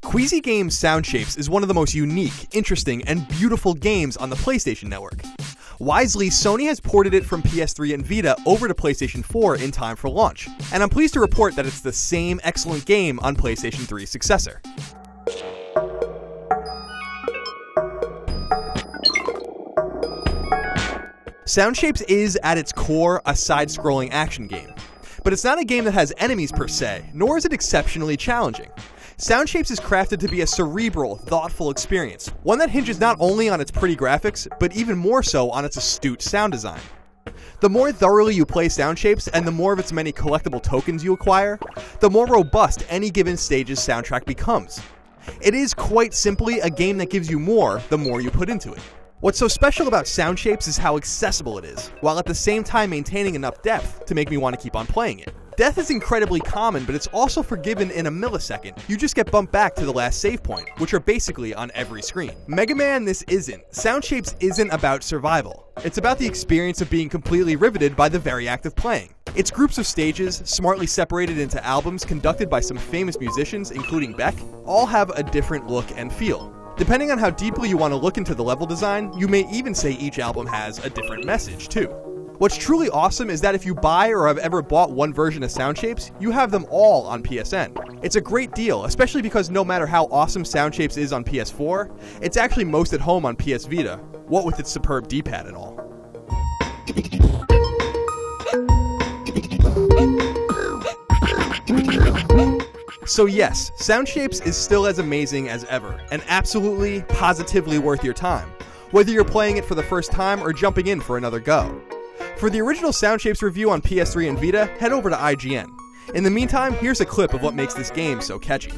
Queasy Games Sound Shapes is one of the most unique, interesting, and beautiful games on the PlayStation Network. Wisely, Sony has ported it from PS3 and Vita over to PlayStation 4 in time for launch, and I'm pleased to report that it's the same excellent game on PlayStation 3's successor. Sound Shapes is, at its core, a side-scrolling action game. But it's not a game that has enemies per se, nor is it exceptionally challenging. Sound Shapes is crafted to be a cerebral, thoughtful experience, one that hinges not only on its pretty graphics, but even more so on its astute sound design. The more thoroughly you play Sound Shapes, and the more of its many collectible tokens you acquire, the more robust any given stage's soundtrack becomes. It is quite simply a game that gives you more the more you put into it. What's so special about Sound Shapes is how accessible it is, while at the same time maintaining enough depth to make me want to keep on playing it. Death is incredibly common, but it's also forgiven in a millisecond. You just get bumped back to the last save point, which are basically on every screen. Mega Man, this isn't. Sound Shapes isn't about survival. It's about the experience of being completely riveted by the very act of playing. Its groups of stages, smartly separated into albums conducted by some famous musicians, including Beck, all have a different look and feel. Depending on how deeply you want to look into the level design, you may even say each album has a different message, too. What's truly awesome is that if you buy or have ever bought one version of Sound Shapes, you have them all on PSN. It's a great deal, especially because no matter how awesome Sound Shapes is on PS4, it's actually most at home on PS Vita, what with its superb D-pad and all. So yes, Sound Shapes is still as amazing as ever, and absolutely, positively worth your time, whether you're playing it for the first time or jumping in for another go. For the original Sound Shapes review on PS3 and Vita, head over to IGN. In the meantime, here's a clip of what makes this game so catchy.